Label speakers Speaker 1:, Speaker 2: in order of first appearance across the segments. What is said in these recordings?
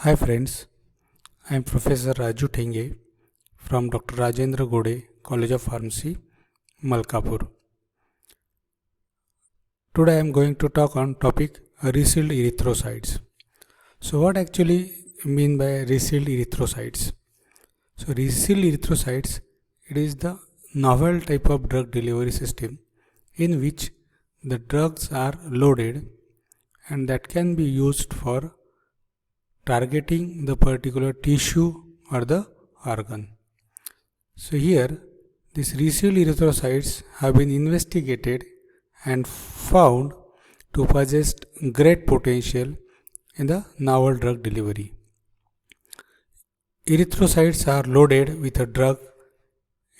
Speaker 1: Hi friends, I am Professor Raju Thenge from Dr. Rajendra Gode College of Pharmacy, Malkapur. Today I am going to talk on topic resealed erythrocytes. So what actually mean by resealed erythrocytes? So resealed erythrocytes, it is the novel type of drug delivery system in which the drugs are loaded and that can be used for targeting the particular tissue or the organ. So here these resealed erythrocytes have been investigated and found to possess great potential in the novel drug delivery. Erythrocytes are loaded with a drug,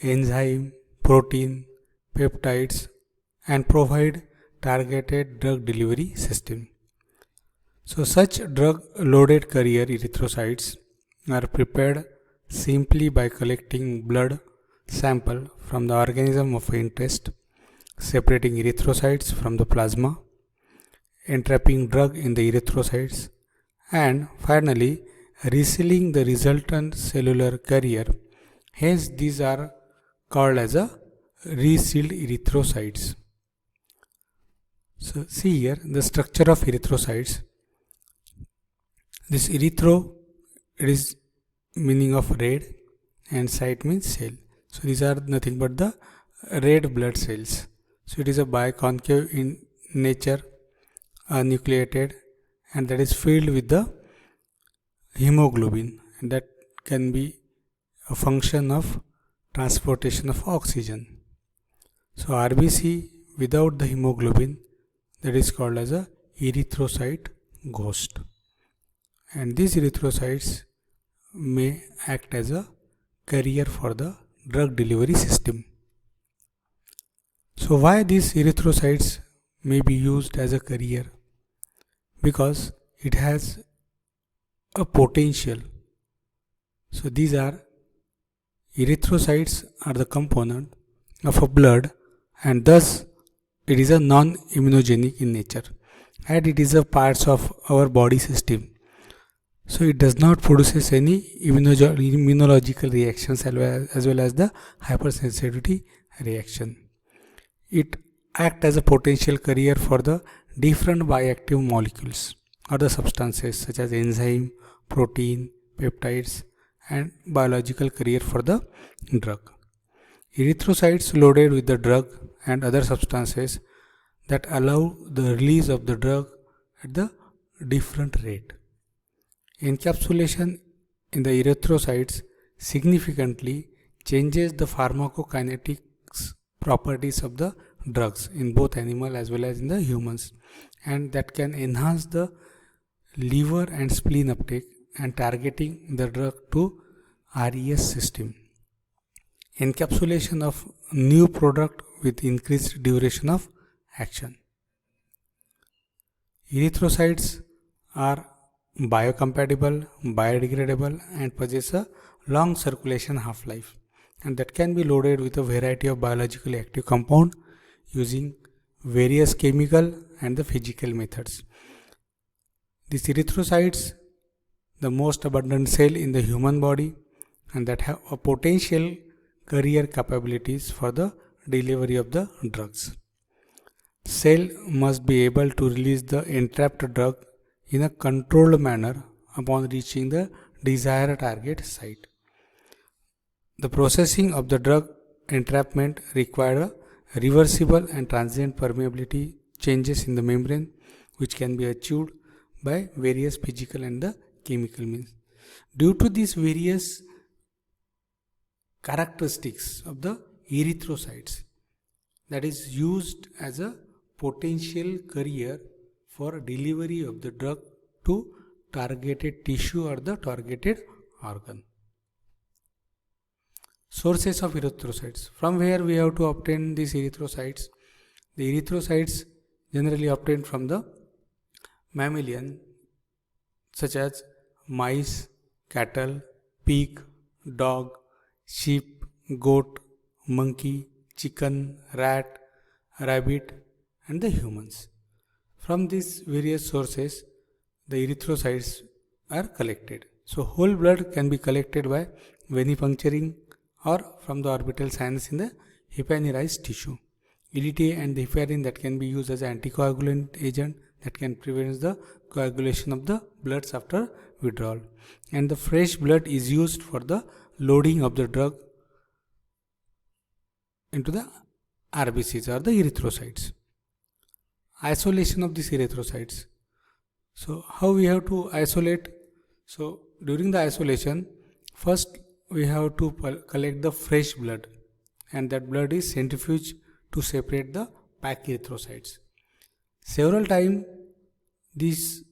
Speaker 1: enzyme, protein, peptides and provide targeted drug delivery system. So such drug loaded carrier erythrocytes are prepared simply by collecting blood sample from the organism of interest, separating erythrocytes from the plasma, entrapping drug in the erythrocytes, and finally resealing the resultant cellular carrier. Hence these are called as a resealed erythrocytes. So see here the structure of erythrocytes. This erythro, it is meaning of red and cyte means cell. So these are nothing but the red blood cells. So it is a biconcave in nature, nucleated, and that is filled with the hemoglobin, and that can be a function of transportation of oxygen. So RBC without the hemoglobin, that is called as a erythrocyte ghost. And these erythrocytes may act as a carrier for the drug delivery system. So why these erythrocytes may be used as a carrier? Because it has a potential. So these are erythrocytes are the component of a blood and thus it is a non-immunogenic in nature and it is a parts of our body system. So it does not produce any immunological reactions as well as the hypersensitivity reaction. It acts as a potential carrier for the different bioactive molecules or the substances such as enzyme, protein, peptides and biological carrier for the drug. Erythrocytes loaded with the drug and other substances that allow the release of the drug at the different rate. Encapsulation in the erythrocytes significantly changes the pharmacokinetics properties of the drugs in both animal as well as in the humans, and that can enhance the liver and spleen uptake and targeting the drug to RES system. Encapsulation of new product with increased duration of action. Erythrocytes are biocompatible, biodegradable and possess a long circulation half-life, and that can be loaded with a variety of biologically active compound using various chemical and the physical methods. These erythrocytes, the most abundant cell in the human body and that have a potential carrier capabilities for the delivery of the drugs. Cell must be able to release the entrapped drug in a controlled manner upon reaching the desired target site. The processing of the drug entrapment requires reversible and transient permeability changes in the membrane which can be achieved by various physical and the chemical means. Due to these various characteristics of the erythrocytes that is used as a potential carrier for delivery of the drug to targeted tissue or the targeted organ. Sources of erythrocytes. From where we have to obtain these erythrocytes? The erythrocytes generally obtained from the mammalian such as mice, cattle, pig, dog, sheep, goat, monkey, chicken, rat, rabbit and the humans. From these various sources, the erythrocytes are collected. So whole blood can be collected by venipuncturing or from the orbital sinus in the heparinized tissue. EDTA and the heparin that can be used as an anticoagulant agent that can prevent the coagulation of the bloods after withdrawal. And the fresh blood is used for the loading of the drug into the RBCs or the erythrocytes. Isolation of these erythrocytes. So how we have to isolate? So during the isolation, first we have to collect the fresh blood, and that blood is centrifuged to separate the packed erythrocytes. Several times these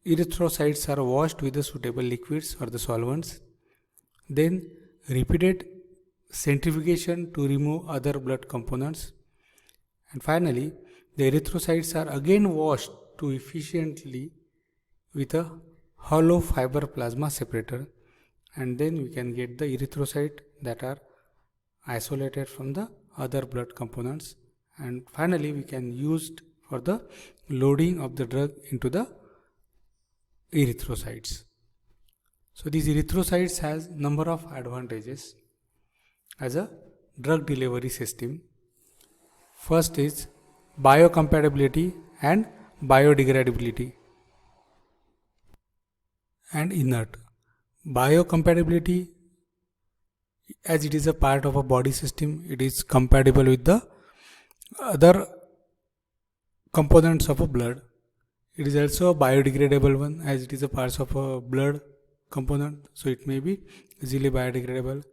Speaker 1: erythrocytes are washed with the suitable liquids or the solvents. Then repeated centrifugation to remove other blood components. And finally, the erythrocytes are again washed to efficiently with a hollow fiber plasma separator, and then we can get the erythrocyte that are isolated from the other blood components, and finally we can use it for the loading of the drug into the erythrocytes. So these erythrocytes has number of advantages as a drug delivery system. First is biocompatibility and biodegradability and inert. Biocompatibility, as it is a part of a body system, it is compatible with the other components of a blood. It is also a biodegradable one, as it is a part of a blood component, so it may be easily biodegradable.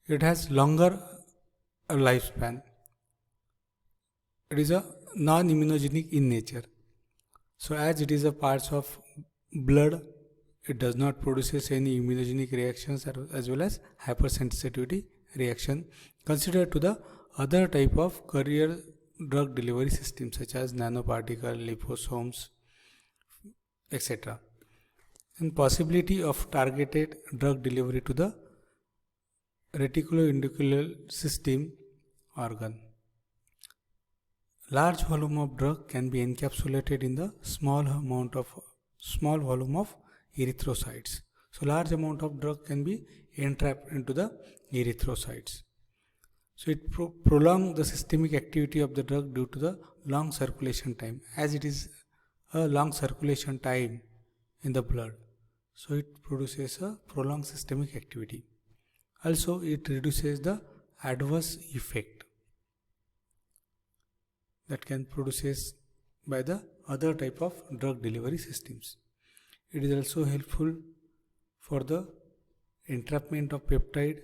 Speaker 1: It has longer lifespan. It is a non-immunogenic in nature. So as it is a part of blood, it does not produce any immunogenic reactions as well as hypersensitivity reaction considered to the other type of carrier drug delivery systems such as nanoparticle, liposomes, etc. And possibility of targeted drug delivery to the reticuloendothelial system organ. Large volume of drug can be encapsulated in the small volume of erythrocytes. So large amount of drug can be entrapped into the erythrocytes. So it prolongs the systemic activity of the drug due to the long circulation time, as it is a long circulation time in the blood. So it produces a prolonged systemic activity. Also it reduces the adverse effect that can produces by the other type of drug delivery systems. It is also helpful for the entrapment of peptide,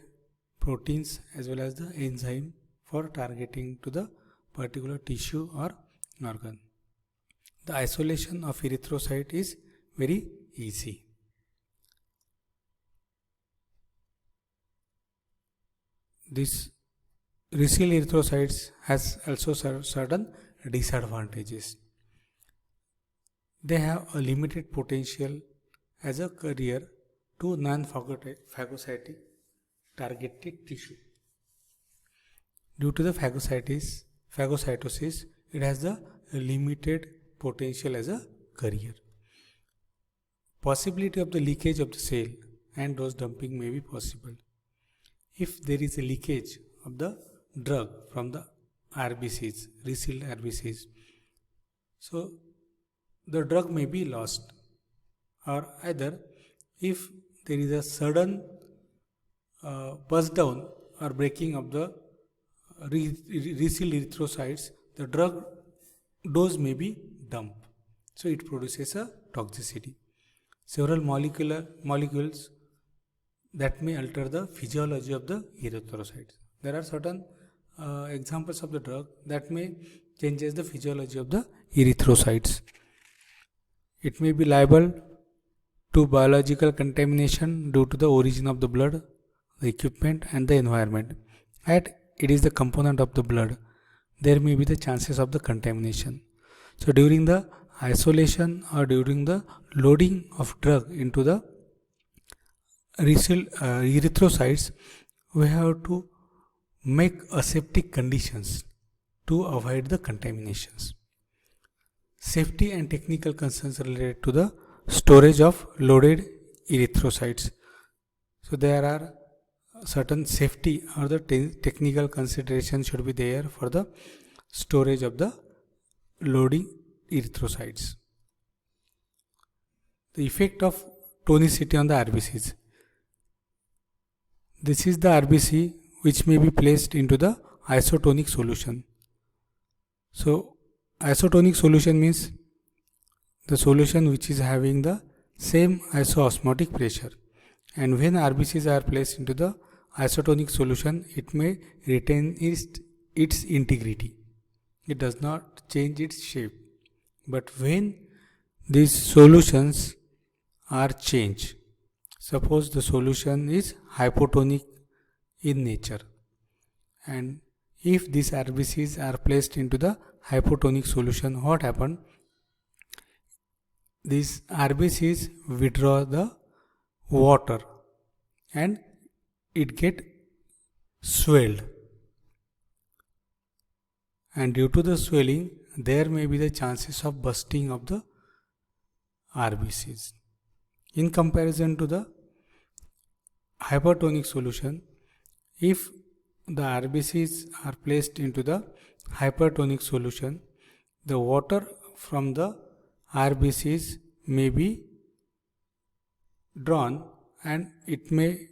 Speaker 1: proteins as well as the enzyme for targeting to the particular tissue or organ. The isolation of erythrocyte is very easy. This resale erythrocytes has also certain disadvantages. They have a limited potential as a carrier to non-phagocytic targeted tissue. Due to the phagocytosis, it has the limited potential as a carrier. Possibility of the leakage of the cell and dose dumping may be possible. If there is a leakage of the drug from the RBCs, resealed RBCs, so the drug may be lost, or either if there is a sudden burst down or breaking of the resealed erythrocytes, the drug dose may be dumped. So it produces a toxicity. Several molecules that may alter the physiology of the erythrocytes. There are certain examples of the drug that may changes the physiology of the erythrocytes. It may be liable to biological contamination due to the origin of the blood, the equipment and the environment. And it is the component of the blood, there may be the chances of the contamination. So during the isolation or during the loading of drug into the erythrocytes, we have to make aseptic conditions to avoid the contaminations. Safety and technical concerns related to the storage of loaded erythrocytes. So there are certain safety or the technical considerations should be there for the storage of the loading erythrocytes. The effect of tonicity on the RBCs. This is the RBC which may be placed into the isotonic solution. So isotonic solution means the solution which is having the same isoosmotic pressure, and when RBCs are placed into the isotonic solution, it may retain its integrity. It does not change its shape. But when these solutions are changed, suppose the solution is hypotonic in nature, and if these RBCs are placed into the hypotonic solution, what happens? These RBCs withdraw the water and it get swelled, and due to the swelling there may be the chances of bursting of the RBCs. In comparison to the hypertonic solution, if the RBCs are placed into the hypertonic solution, the water from the RBCs may be drawn and it may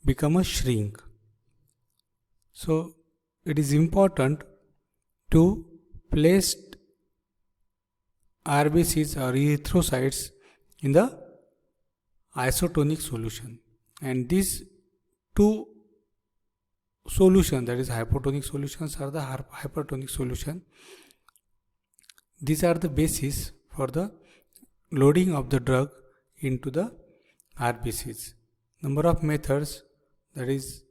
Speaker 1: become a shrink. So it is important to place RBCs or erythrocytes in the isotonic solution, and these two solutions, that is hypotonic solutions or the hypertonic solution, these are the basis for the loading of the drug into the RBCs. Number of methods that is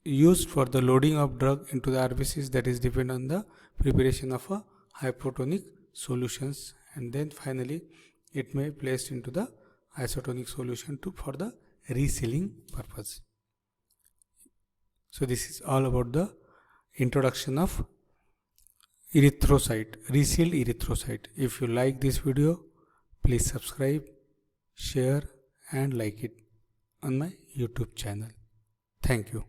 Speaker 1: used for the loading of drug into the RBCs, that is depend on the preparation of a hypotonic solutions, and then finally it may be placed into the isotonic solution for the resealing purpose. So this is all about the introduction of erythrocyte, resealed erythrocyte. If you like this video, please subscribe, share and like it on my YouTube channel. Thank you.